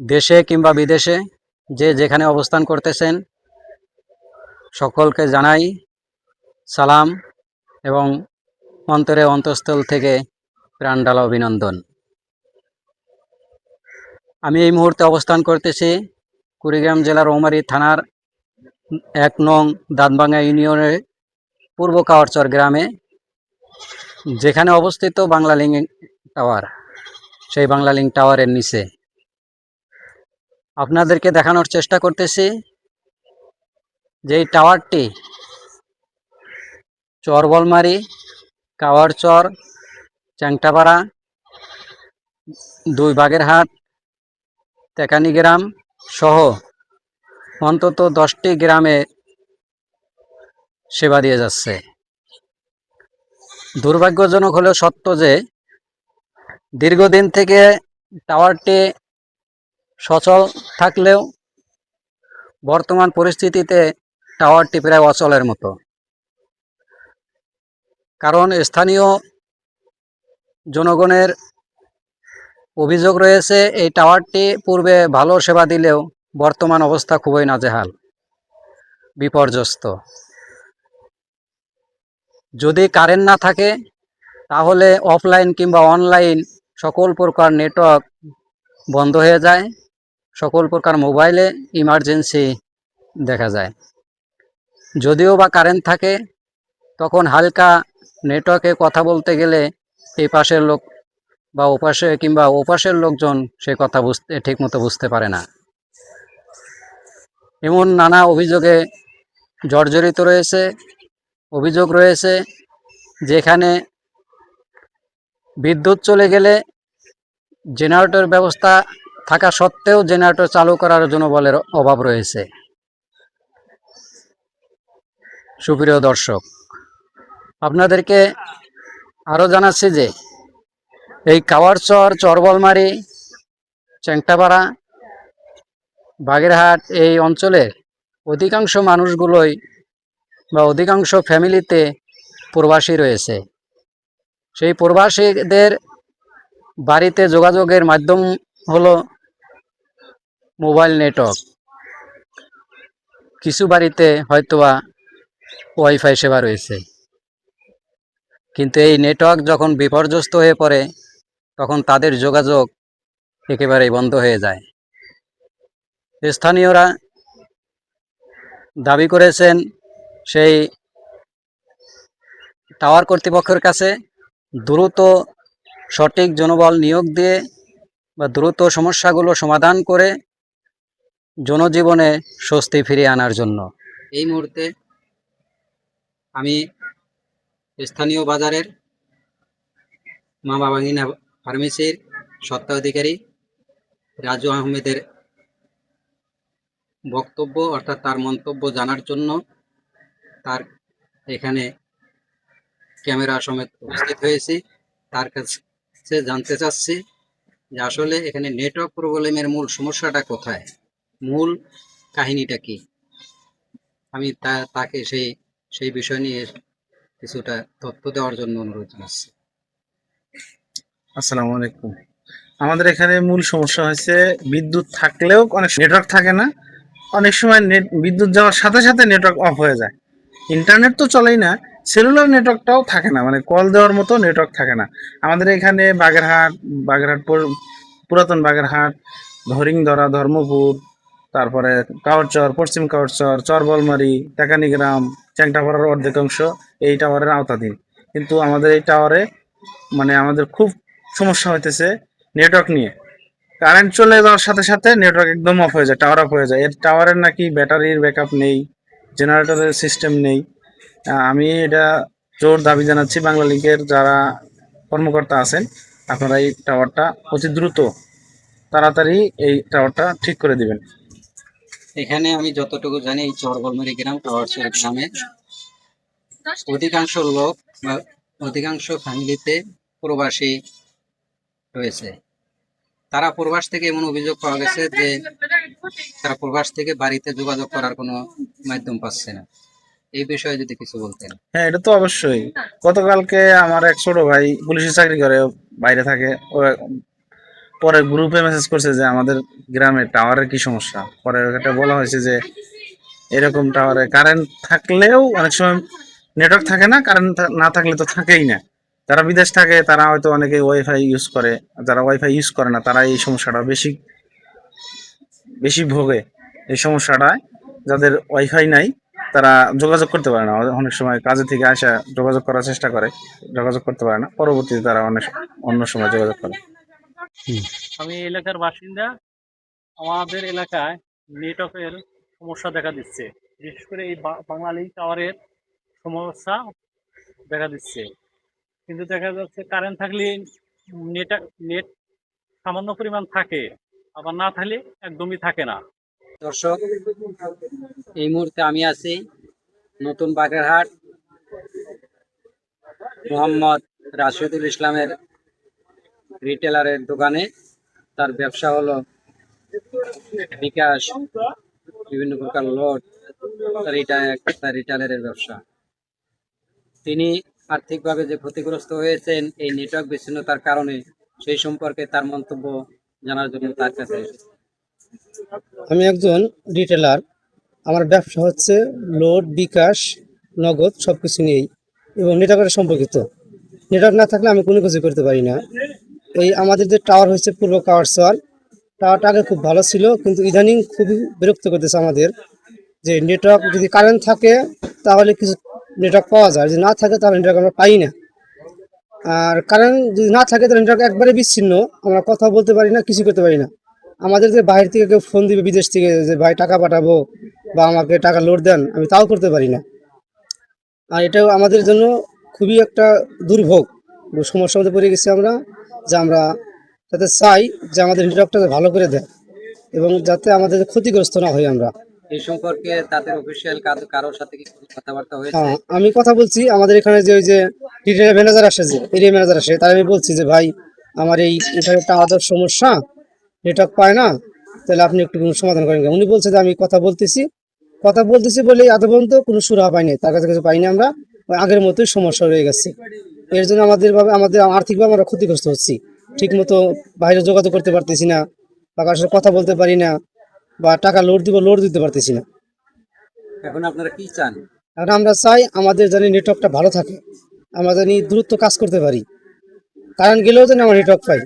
দেশে কিংবা বিদেশে যে যেখানে অবস্থান করতেছেন সকলকে জানাই সালাম এবং অন্তরে অন্তঃস্থল থেকে প্রাণঢালা অভিনন্দন। আমি এই মুহূর্তে অবস্থান করতেছি কুড়িগ্রাম জেলার রৌমারী থানার ১ নং দাঁতভাঙ্গা ইউনিয়নের পূর্ব কাওয়ারচর গ্রামে, যেখানে অবস্থিত বাংলালিংক টাওয়ার। সেই বাংলালিংক টাওয়ারের নিচে আপনাদেরকে দেখানোর চেষ্টা করতেছি যে এই টাওয়ারটি চরবলমারি, কাওয়ারচর, চ্যাংটাপাড়া, ২ বাগেরহাট, তেকানি গ্রাম সহ অন্তত 10টি গ্রামে সেবা দিয়ে যাচ্ছে। দুর্ভাগ্যজনক হলেও সত্য যে দীর্ঘদিন থেকে টাওয়ারটি সচল থাকলেও বর্তমান পরিস্থিতিতে টাওয়ারটি প্রায় অচলের মতো। কারণ স্থানীয় জনগণের অভিযোগ রয়েছে এই টাওয়ারটি পূর্বে ভালো সেবা দিলেও বর্তমান অবস্থা খুবই নাজেহাল, বিপর্যস্ত। যদি কারেন্ট না থাকে তাহলে অফলাইন কিংবা অনলাইন সকল প্রকার নেটওয়ার্ক বন্ধ হয়ে যায়, সকল প্রকার মোবাইলে ইমার্জেন্সি দেখা যায়। যদিও বা কারেন্ট থাকে তখন হালকা নেটওয়ার্কে কথা বলতে গেলে এই পাশের লোক বা ওপাশে কিংবা ওপাশের লোকজন সে কথা ঠিকমতো বুঝতে পারে না। এমন নানা অভিযোগে জর্জরিত রয়েছে। অভিযোগ রয়েছে যেখানে বিদ্যুৎ চলে গেলে জেনারেটর ব্যবস্থা থাকা সত্ত্বেও জেনারেটর চালু করার জন্য বলের অভাব রয়েছে। সুপ্রিয় দর্শক, আপনাদেরকে আরও জানাচ্ছি যে এই কাওয়ারচর, চরবলমারি, চ্যাংটাপাড়া, বাগেরহাট এই অঞ্চলের অধিকাংশ মানুষগুলোই বা অধিকাংশ ফ্যামিলিতে প্রবাসী রয়েছে। সেই প্রবাসীদের বাড়িতে যোগাযোগের মাধ্যম হলো মোবাইল নেটওয়ার্ক। কিছু বাড়িতে হয়তোবা ওয়াইফাই সেবা রয়েছে, কিন্তু এই নেটওয়ার্ক যখন বিপর্যস্ত হয়ে পড়ে তখন তাদের যোগাযোগ একেবারেই বন্ধ হয়ে যায়। স্থানীয়রা দাবি করেছেন সেই টাওয়ার কর্তৃপক্ষের কাছে দ্রুত সঠিক জনবল নিয়োগ দিয়ে বা দ্রুত সমস্যাগুলো সমাধান করে জনজীবনে স্বস্তি ফিরিয়ে আনার জন্য। এই মুহূর্তে আমি স্থানীয় বাজারের মা বাবাঙ্গিনা ফার্মেসির স্বত্বাধিকারী রাজু আহমেদের বক্তব্য অর্থাৎ তার মন্তব্য জানার জন্য তার এখানে ক্যামেরা সমেত উপস্থিত হয়েছি। তার কাছে জানতে চাচ্ছি যে আসলে এখানে নেটওয়ার্ক প্রবলেমের মূল সমস্যাটা কোথায়, মূল কাহিনীটা কি। আমি তাকে সেই বিষয় নিয়ে কিছুটা তথ্য দেওয়ার জন্য অনুরোধ জানাচ্ছি। আসসালামু আলাইকুম। আমাদের এখানে মূল সমস্যা হয়েছে বিদ্যুৎ থাকলেও অনেক নেটওয়ার্ক থাকে না, অনেক সময় বিদ্যুৎ যাওয়ার সাথে সাথে নেটওয়ার্ক অফ হয়ে যায়। ইন্টারনেট তো চলেই না, সেলুলার নেটওয়ার্কটাও থাকে না, মানে কল দেওয়ার মতো নেটওয়ার্ক থাকে না। আমাদের এখানে বাগেরহাট পুরাতন বাগেরহাট, হরিংদরা, ধর্মপুর, তারপরে কাওয়ারচর, পশ্চিম কাওয়ারচর, চরবলমারি, টাকানি গ্রাম, চ্যাংটাপাড়ার অর্ধেকাংশ এই টাওয়ারের আওতাধীন। কিন্তু আমাদের এই টাওয়ারে মানে আমাদের খুব সমস্যা হইতেছে নেটওয়ার্ক নিয়ে। কারেন্ট চলে যাওয়ার সাথে সাথে নেটওয়ার্ক একদম অফ হয়ে যায়, টাওয়ার অফ হয়ে যায়। এর টাওয়ারের নাকি ব্যাটারির ব্যাকআপ নেই, জেনারেটরের সিস্টেম নেই। আমি এটা জোর দাবি জানাচ্ছি বাংলালিংকের যারা কর্মকর্তা আছেন, আপনারা এই টাওয়ারটা অতি দ্রুত তাড়াতাড়ি এই টাওয়ারটা ঠিক করে দিবেন। এখানে আমি যতটুকু জানি এই চরবলমারি গ্রাম, কাওয়ারচর গ্রামের অধিকাংশ লোক বা অধিকাংশ ফ্যামিলিতে প্রবাসী রয়েছে। তারা প্রবাস থেকে এমন অভিযোগ পাওয়া গেছে যে তারা প্রবাস থেকে বাড়িতে যোগাযোগ করার কোনো মাধ্যম পাচ্ছে না। এই বিষয়ে যদি কিছু বলতেন। হ্যাঁ, এটা তো অবশ্যই। গতকালকে আমার এক ছোট ভাই পুলিশে চাকরি করে, বাইরে থাকে, ও পরে গ্রুপে মেসেজ করছে যে আমাদের গ্রামে টাওয়ারের কি সমস্যা। পরে এটা বলা হয়েছে যে এরকম টাওয়ারে কারেন্ট থাকলেও অনেক সময় নেটওয়ার্ক থাকে না, কারেন্ট না থাকলে তো থাকেই না। যারা বিদেশ থাকে তারা হয়তো অনেকে ওয়াইফাই ইউজ করে, যারা ওয়াইফাই ইউজ করে না তারা এই সমস্যাটা বেশি বেশি ভোগে। এই সমস্যাটায় যাদের ওয়াইফাই নাই তারা যোগাযোগ করতে পারে না, অনেক সময় কাজে থেকে আসা যোগাযোগ করার চেষ্টা করে, যোগাযোগ করতে পারে না, পরবর্তীতে তারা অনেক অন্য সময় যোগাযোগ করে। আমি এই এলাকার বাসিন্দা। আমাদের এলাকায় নেটওয়ার্কের সমস্যা দেখা দিচ্ছে, বিশেষ করে এই বাঙালি টাওয়ারের সমস্যা দেখা দিচ্ছে। কিন্তু দেখা যাচ্ছে কারেন্ট থাকলে নেট নেট সামান্য পরিমাণ থাকে, আবার না থাকলে একদমই থাকে না। দর্শক, এই মুহূর্তে আমি আছি নতুন বাগেরহাট মোহাম্মদ রাশিদুল ইসলামের রিটেলারের দোকানে। তার ব্যবসা হলো বিকাশ, বিভিন্ন প্রকার লোড, এটা একটা রিটেলারের ব্যবসা। তিনি আর্থিকভাবে যে ক্ষতিগ্রস্ত হয়েছেন এই নেটওয়ার্ক বিচ্ছিন্নতার কারণে, সেই সম্পর্কে তার মন্তব্য জানার জন্য তার কাছে এসেছি। আমি একজন রিটেলার। আমার ব্যবসা হচ্ছে লোড, বিকাশ, নগদ সব কিছু নিয়েই এবং নেটওয়ার্কের সম্পর্কিত। নেটওয়ার্ক না থাকলে আমি কোনো কিছু করতে পারি না। এই আমাদের যে টাওয়ার হচ্ছে পূর্ব কাওয়ারসর, টাওয়ারটা আগে খুব ভালো ছিল, কিন্তু ইদানিং খুবই বিরক্ত করতেছে আমাদের। যে নেটওয়ার্ক যদি কারেন্ট থাকে তাহলে কিছু নেটওয়ার্ক পাওয়া যায়, যদি না থাকে তাহলে নেটওয়ার্ক আমরা পাই না। আর কারেন্ট যদি না থাকে তাহলে নেটওয়ার্ক একবারে বিচ্ছিন্ন, আমরা কথা বলতে পারি না, কিছু করতে পারি না। আমাদের যে বাইরে থেকে কেউ ফোন দিবে বিদেশ থেকে যে ভাই টাকা পাঠাবো বা আমাকে টাকা লোড দেন, আমি তাও করতে পারি না। আর এটাও আমাদের জন্য খুবই একটা দুর্ভোগ, সমস্যার মধ্যে পড়ে গেছি আমরা। যে আমরা যাতে চাই যে আমাদের নেটওয়ার্কটা ভালো করে দেয় এবং যাতে আমাদের ক্ষতিগ্রস্ত না হই আমরা। এই সম্পর্কে তাদের অফিসিয়াল কারোর সাথে কি কোনো কথাবার্তা হয়েছে? হ্যাঁ, আমি কথা বলছি। আমাদের এখানে যে ওই যে রিটেল ম্যানেজার আসে, যে এরিয়া ম্যানেজার আসে, তার আমি বলছি যে ভাই আমার এই ইন্টারনেটটা আমাদের সমস্যা, নেটওয়ার্ক পায় না, তাহলে আপনি একটু কোনো সমাধান করেন। উনি বলছে যে আমি কথা বলতেছি বলেই আধ পর্যন্ত কোনো সুরাহা পাইনি, তার কাছে কিছু পাইনি। আমরা ওই আগের মতোই সমস্যা রয়ে গেছে। এর জন্য আমাদের আর্থিকভাবে আমরা ক্ষতিগ্রস্ত হচ্ছি। ঠিক মতো বাইরে যোগাযোগ করতে পারতেছি না, বা কারোর সাথে কথা বলতে পারি না, বা টাকা লোড দিতে পারতেছি না। এখন আপনারা কি চান? আর আমরা চাই আমাদের যেন নেটওয়ার্কটা ভালো থাকে, আমরা জানি দ্রুত কাজ করতে পারি, কারেন্ট গেলেও যেন আমরা নেটওয়ার্ক পাই।